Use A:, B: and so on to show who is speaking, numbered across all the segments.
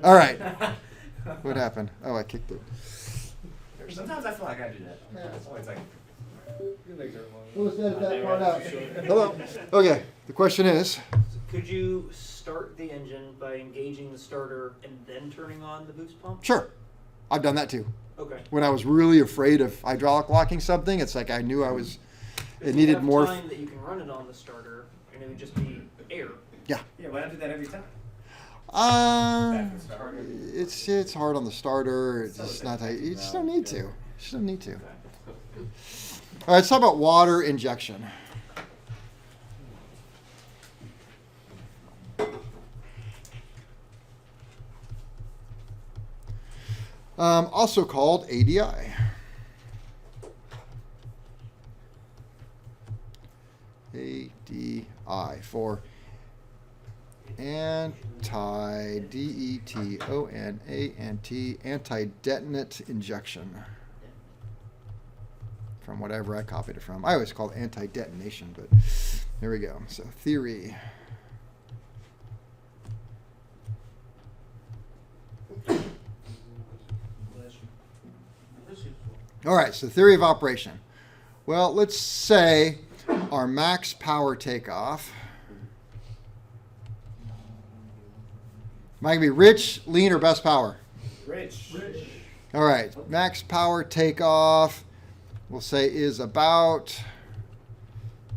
A: All right. What happened? Oh, I kicked it.
B: Sometimes I feel like I do that. It's always like.
A: Who's edit that part out? Hello. Okay. The question is.
C: Could you start the engine by engaging the starter and then turning on the boost pump?
A: Sure. I've done that too.
C: Okay.
A: When I was really afraid of hydraulic locking something, it's like I knew I was. It needed more.
C: Time that you can run it on the starter, and it would just be air.
A: Yeah.
B: Yeah, but I do that every time.
A: It's hard on the starter. It's just not. You just don't need to. You just don't need to.
C: Okay.
A: All right. Let's talk about water injection. Also called ADI. ADI for anti-detonant, anti-detonant injection. From whatever I copied it from. I always call it anti-detonation, but there we go. So theory. All right, so theory of operation. Well, let's say our max power takeoff. Am I going to be rich, lean, or best power?
B: Rich.
A: All right, max power takeoff, we'll say, is about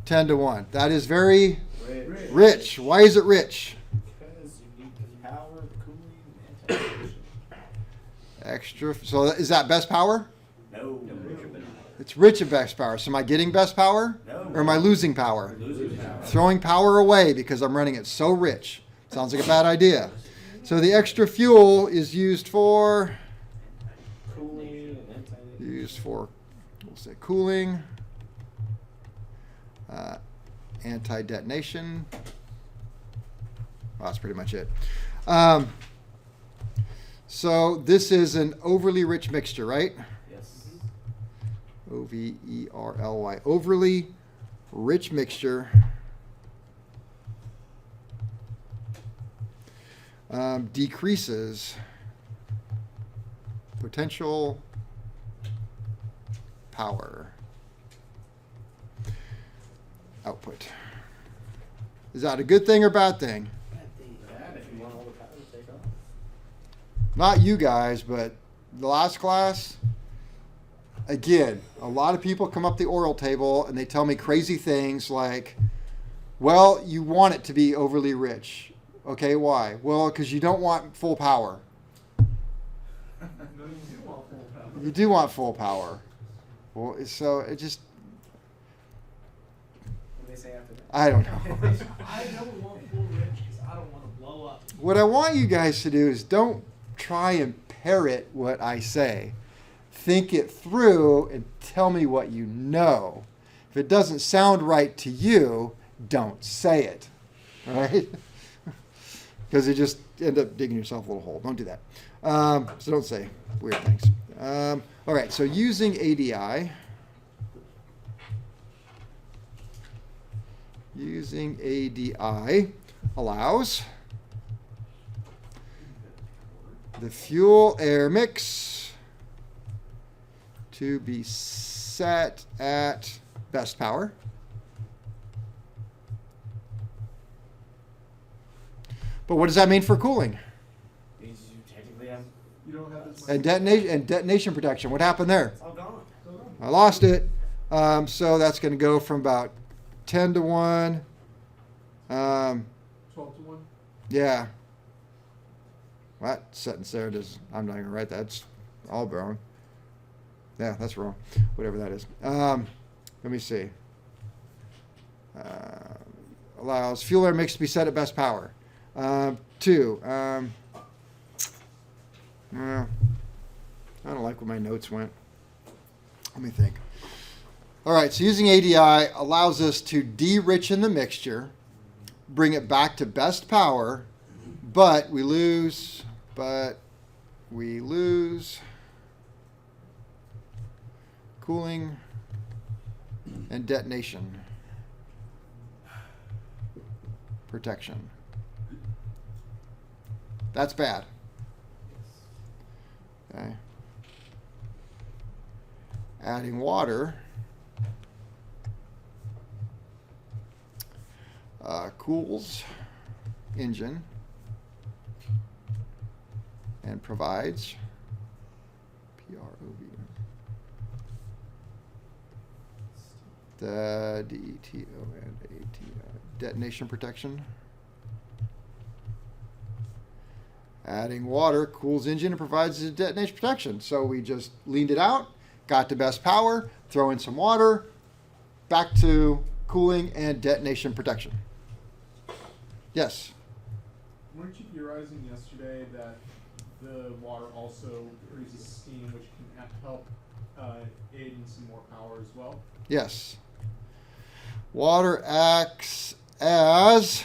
A: 10 to 1. That is very rich. Why is it rich?
B: Because you need the power, the cooling, and ventilation.
A: Extra. So is that best power?
B: No.
A: It's rich in best power. So am I getting best power?
B: No.
A: Or am I losing power?
B: Losing power.
A: Throwing power away because I'm running it so rich. Sounds like a bad idea. So the extra fuel is used for
B: Cooling and
A: we'll say cooling, anti-detonation. Well, that's pretty much it. So this is an overly rich mixture, right?
B: Yes.
A: O-V-E-R-L-Y. Overly rich mixture. Decreases potential power output. Is that a good thing or bad thing?
B: Bad if you want all the power to take off.
A: Not you guys, but the last class, again, a lot of people come up the oral table and they tell me crazy things like, well, you want it to be overly rich. Okay, why? Well, because you don't want full power. You do want full power. Well, so it just,
B: What do they say after that?
A: I don't know.
D: I don't want full rich because I don't want to blow up.
A: What I want you guys to do is don't try and parrot what I say. Think it through and tell me what you know. If it doesn't sound right to you, don't say it. All right? Because you just end up digging yourself a little hole. Don't do that. So don't say weird things. All right, so using ADI. Using ADI allows the fuel-air mix to be set at best power. But what does that mean for cooling?
B: Means you technically have.
D: You don't have this much.
A: And detonation protection. What happened there?
B: It's all gone.
A: I lost it. So that's going to go from about 10 to 1.
D: 12 to 1.
A: Yeah. What? Sentence there does. I'm not going to write that. It's all wrong. Yeah, that's wrong. Whatever that is. Let me see. Allows fuel air mix to be set at best power. 2. I don't like where my notes went. Let me think. All right, so using ADI allows us to de-richen the mixture, bring it back to best power, but we lose cooling and detonation protection. That's bad. Okay. Adding water cools engine and provides PROV the DETO and ATO detonation protection. Adding water cools engine and provides the detonation protection. So we just leaned it out, got the best power, throw in some water, back to cooling and detonation protection. Yes?
E: Weren't you theorizing yesterday that the water also produces steam, which can help aid in some more power as well?
A: Yes. Water acts as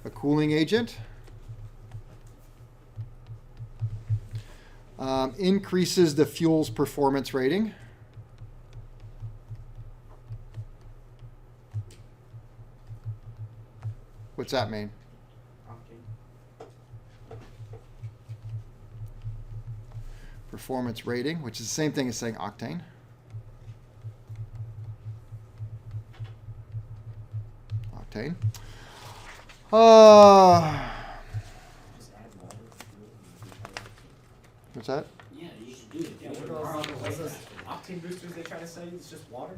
A: a cooling agent. Increases the fuel's performance rating. What's that mean? Performance rating, which is the same thing as saying octane. Octane.
B: Just add water.
A: What's that?
B: Yeah, you should do it. Yeah, what are those octane boosters they try to sell you? It's just water?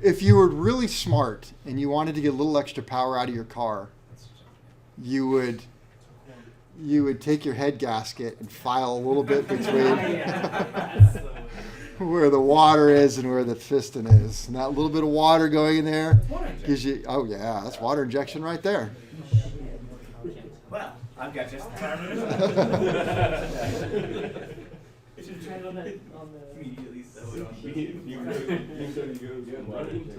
A: If you were really smart and you wanted to get a little extra power out of your car, you would take your head gasket and file a little bit between where the water is and where the piston is. And that little bit of water going in there gives you, oh yeah, that's water injection right there.
B: Well, I've got just
D: It should try on the
B: immediately so it on.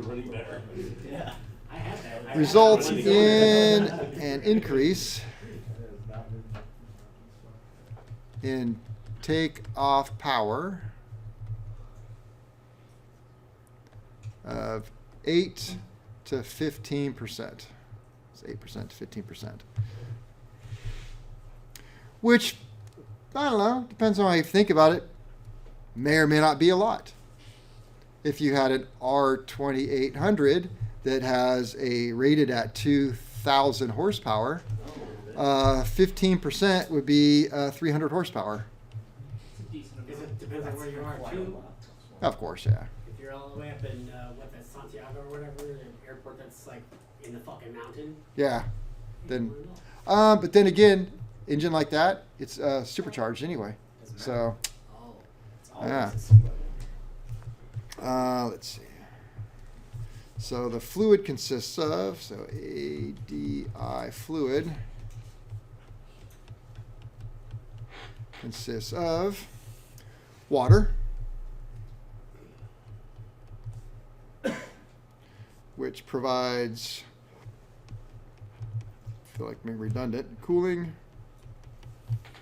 F: running better.
B: Yeah. I have that.
A: Results in an increase in take-off power of 8 to 15%. It's 8% to 15%. Which, I don't know, depends on how you think about it, may or may not be a lot. If you had an R2800 that has a rated at 2,000 horsepower, 15% would be 300 horsepower.
D: Because it depends on where you are too.
A: Of course, yeah.
G: If you're all the way up in what that's Santiago or whatever, an airport that's like in the fucking mountain.
A: Yeah. Then, but then again, engine like that, it's supercharged anyway. So,
G: Oh,
B: It's always
A: Yeah.
B: a split.
A: let's see. So the fluid consists of, so ADI fluid consists of water, which provides, I feel like I'm being redundant, cooling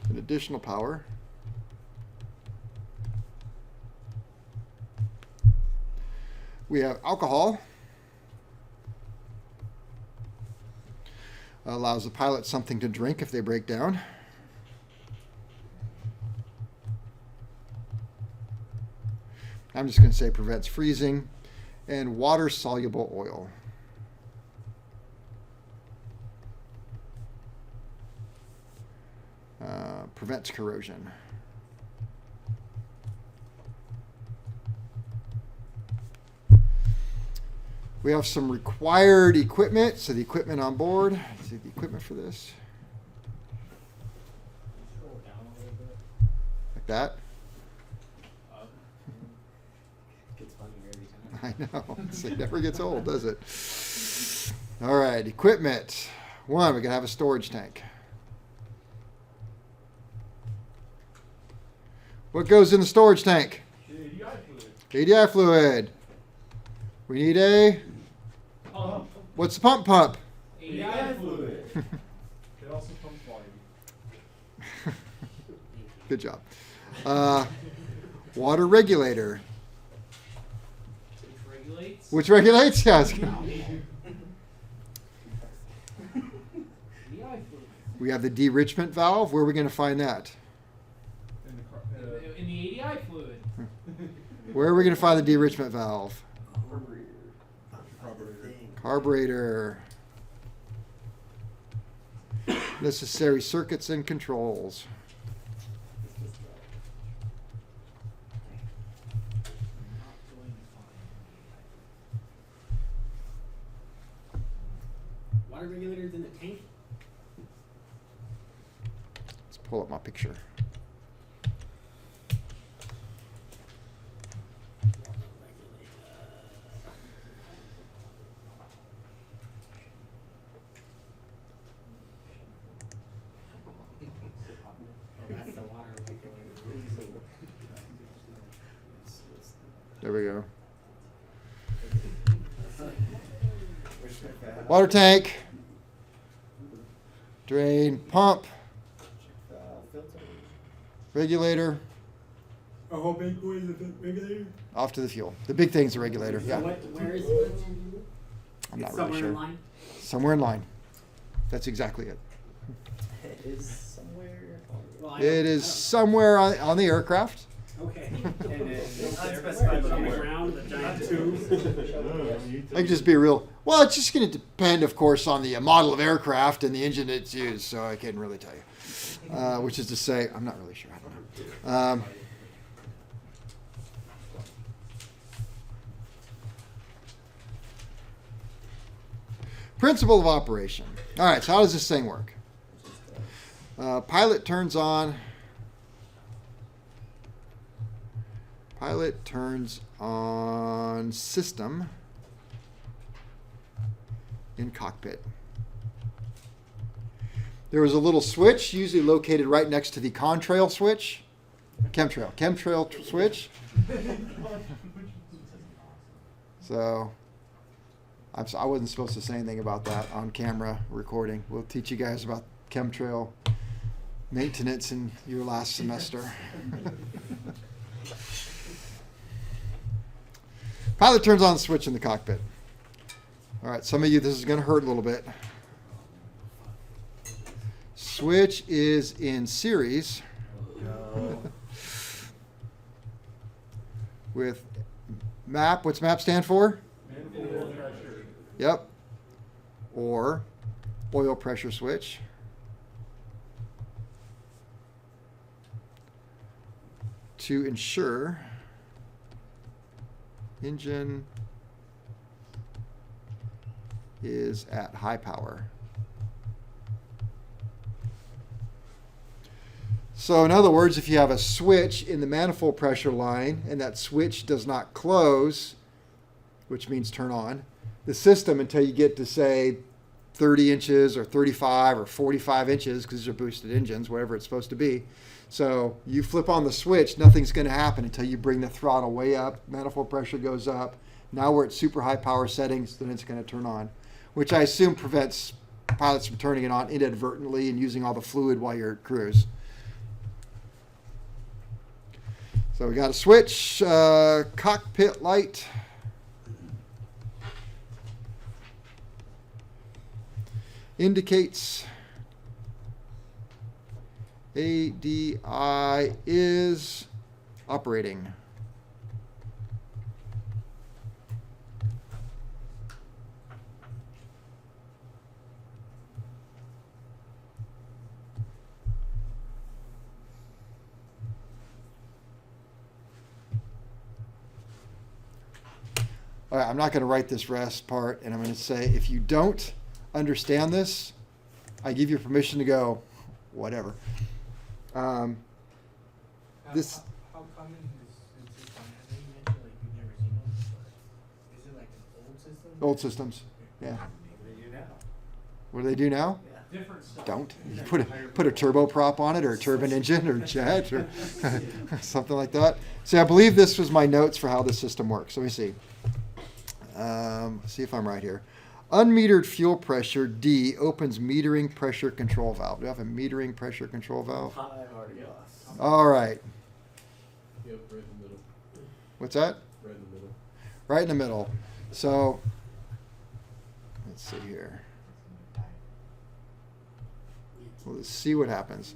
A: and additional power. We have alcohol. Allows the pilot something to drink if they break down. I'm just going to say prevents freezing. And water-soluble oil. Prevents corrosion. We have some required equipment. So the equipment on board. Let's see the equipment for this.
G: scroll down a little bit.
A: Like that.
B: Gets funnier every time.
A: I know. It never gets old, does it? All right, equipment. One, we're going to have a storage tank. What goes in the storage tank?
E: ADI fluid.
A: ADI fluid. We need a,
D: Pump.
A: what's the pump?
E: ADI fluid. It also pumps water.
A: Good job. Water regulator.
D: Which regulates.
A: Which regulates? Yes.
D: DI fluid.
A: We have the de-richment valve. Where are we going to find that? Where are we going to find the de-enrichment valve?
E: Carburetor.
A: Carburetor. Necessary circuits and controls.
G: Water regulators in the tank?
A: Let's pull up my picture.
G: Oh, that's the water regulator.
A: There we go. Water tank. Drain, pump, regulator,
G: Oh, how big was the regulator?
A: off to the fuel. The big thing's the regulator,
G: So
A: yeah.
G: where is it?
A: I'm not
G: It's
A: really
G: somewhere in
A: sure.
G: line?
A: Somewhere in line. That's exactly it.
B: It is somewhere.
G: Well, I
A: It
G: don't-
A: is
G: I
A: somewhere on the aircraft.
G: don't- Okay.
B: And then unspecified
G: It's on the
B: location.
G: ground, the giant tubes.
A: I can just be real. Well, it's just going to depend, of course, on the model of aircraft and the engine that's used, so I can't really tell you. Which is to say, I'm not really sure. I don't know. Principle of operation. All right, so how does this thing work? Pilot turns on. Pilot turns on system in cockpit. There is a little switch, usually located right next to the contrail switch. Chemtrail switch. So I wasn't supposed to say anything about that on camera recording. We'll teach you guys about chemtrail maintenance in your last semester. Pilot turns on the switch in the cockpit. All right, some of you, this is going to hurt a little bit. Switch is in series with MAP. What's MAP stand for?
E: Manifold pressure.
A: Yep. Or oil pressure switch. To ensure engine is at high power. So in other words, if you have a switch in the manifold pressure line and that switch does not close, which means turn on, the system until you get to say 30 inches or 35 or 45 inches, because these are boosted engines, whatever it's supposed to be. So you flip on the switch, nothing's going to happen until you bring the throttle way up, manifold pressure goes up. Now we're at super high power settings, then it's going to turn on, which I assume prevents pilots from turning it on inadvertently and using all the fluid while you're at cruise. So we got a switch, cockpit light. Indicates ADI is operating. All right, I'm not going to write this rest part, and I'm going to say if you don't understand this, I give you permission to go, whatever. This
D: How common is this one? I know you mentioned like you've never seen one before. Is it like an old system?
A: old systems, yeah.
B: What do you do now?
A: What do they do now?
B: Yeah.
D: Different stuff.
A: Don't. You put a turboprop on it, or a turbine engine, or jet, or something like that. See, I believe this was my notes for how the system works. Let me see. See if I'm right here. Unmetered fuel pressure, D, opens metering pressure control valve. Do I have a metering pressure control valve?
B: I've already lost.
A: All right.
E: Yep, right in the middle.
A: What's that?
E: Right in the middle.
A: Right in the middle. So, let's see here. Well, let's see what happens.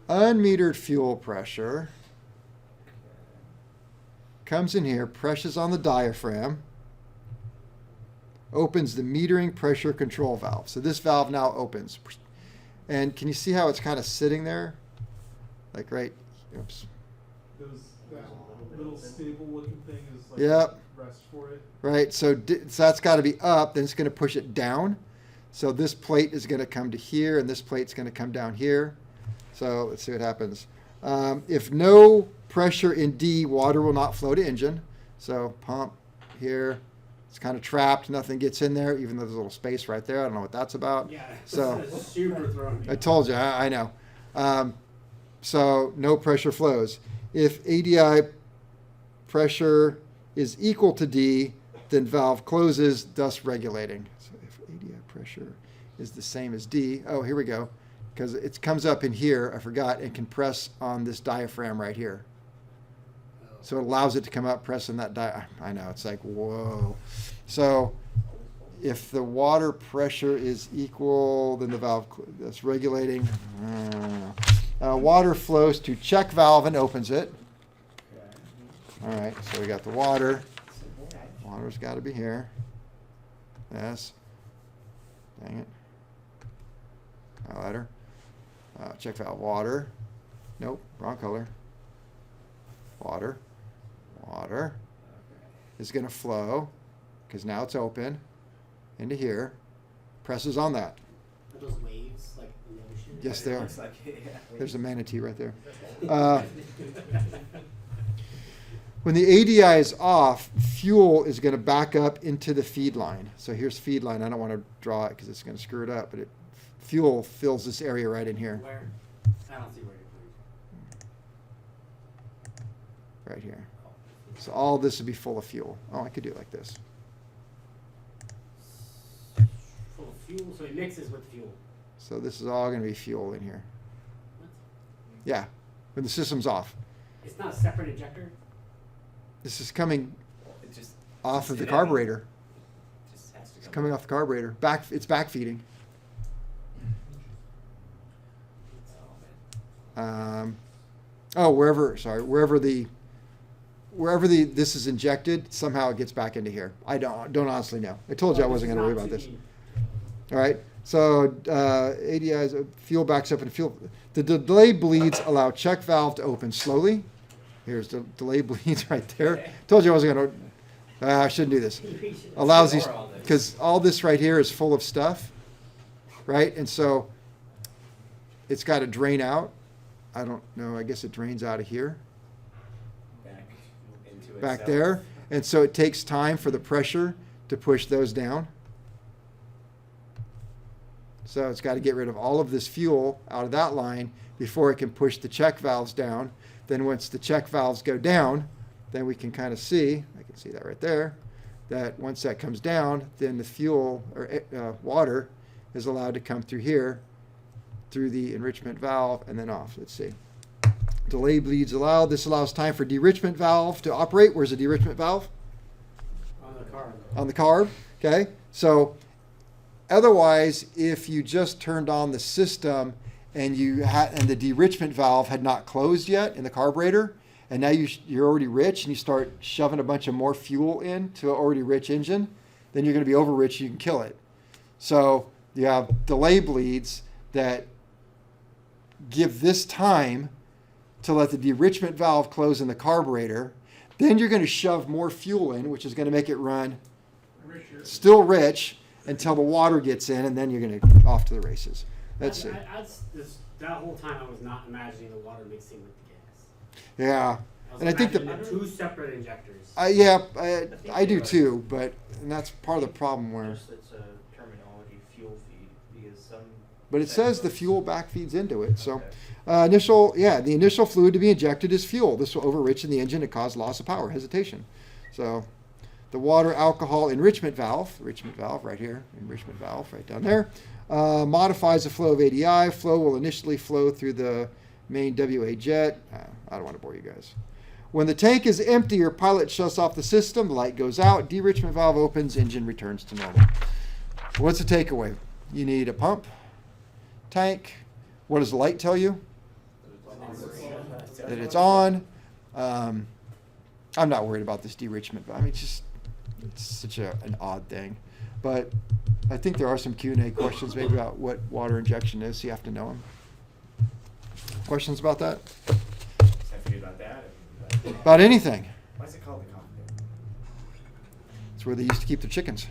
A: Unmetered fuel pressure comes in here, presses on the diaphragm, opens the metering pressure control valve. So this valve now opens. And can you see how it's kind of sitting there? Like right, oops.
E: That little stable looking thing is like
A: Yep.
E: rest for it.
A: Right, so that's got to be up, then it's going to push it down. So this plate is going to come to here, and this plate's going to come down here. So let's see what happens. If no pressure in D, water will not flow to engine. So pump here, it's kind of trapped, nothing gets in there, even though there's a little space right there. I don't know what that's about.
G: Yeah.
A: So
G: This is super throwing me.
A: I told you, I know. So no pressure flows. If ADI pressure is equal to D, then valve closes, thus regulating. So if ADI pressure is the same as D, oh, here we go, because it comes up in here, I forgot, and can press on this diaphragm right here. So it allows it to come up, press on that I know, it's like, whoa. So if the water pressure is equal, then the valve that's regulating. Water flows to check valve and opens it. All right, so we got the water. Water's got to be here. Yes. Dang it. Highlighter. Check valve, water. Nope, wrong color. Water. Water is going to flow because now it's open into here. Presses on that.
G: Are those waves like in the ocean?
A: Yes, they are.
B: Looks like it, yeah.
A: There's a manatee right there. When the ADI is off, fuel is going to back up into the feed line. So here's feed line. I don't want to draw it because it's going to screw it up, but fuel fills this area right in here.
G: Where? I don't see where you're pointing.
A: Right here. So all this would be full of fuel. Oh, I could do it like this.
G: Full of fuel, so it mixes with fuel.
A: So this is all going to be fuel in here.
G: What?
A: Yeah, when the system's off.
G: It's not a separate injector?
A: This is coming
B: It just
A: off of the
B: it
A: carburetor.
B: just has to
A: It's
B: come
A: coming off the carburetor. It's back feeding. Wherever this is injected, somehow it gets back into here. I don't honestly know. I told you I wasn't going to worry about this. All right. So ADI's fuel backs up and fuel. The delay bleeds allow check valve to open slowly. Here's the delay bleeds right there. Told you I wasn't going to. I shouldn't do this. Allows these because all this right here is full of stuff, right? And so it's got to drain out. I don't know. I guess it drains out of here. Back
B: itself.
A: there, and so it takes time for the pressure to push those down. So it's got to get rid of all of this fuel out of that line before it can push the check valves down. Then once the check valves go down, then we can kind of see, I can see that right there, that once that comes down, then the fuel or water is allowed to come through here, through the enrichment valve, and then off. Let's see. Delay bleeds allowed. This allows time for de-enrichment valve to operate. Where's the de-enrichment valve?
G: On the car.
A: On the carb. Okay. So otherwise, if you just turned on the system and the de-enrichment valve had not closed yet in the carburetor, and now you're already rich and you start shoving a bunch of more fuel into an already rich engine, then you're going to be over rich. You can kill it. So you have delay bleeds that give this time to let the de-enrichment valve close in the carburetor. Then you're going to shove more fuel in, which is going to make it run still rich until the water gets in, and then you're going to off to the races. Let's see.
G: That whole time I was not imagining the water mixing with the gas.
A: Yeah.
G: I was
A: And I think
G: imagining two separate injectors.
A: I do too, and that's part of the problem where.
C: Just it's a terminology, fuel feed, because some.
A: But it says the fuel back feeds into it. So
C: Okay.
A: the initial fluid to be injected is fuel. This will overrich in the engine and cause loss of power, hesitation. So the water alcohol enrichment valve right here, enrichment valve right down there, modifies the flow of ADI. Flow will initially flow through the main WA jet. I don't want to bore you guys. When the tank is empty or pilot shuts off the system, the light goes out, de-enrichment valve opens, engine returns to normal. What's the takeaway? You need a pump, tank. What does the light tell you? That it's on. I'm not worried about this de-richment. I mean, it's such an odd thing. But I think there are some Q&A questions maybe about what water injection is. So you have to know them. Questions about that?
B: Just have to be about that.
A: About anything.
B: Why is it called the cockpit?
A: It's where they used to keep the chickens.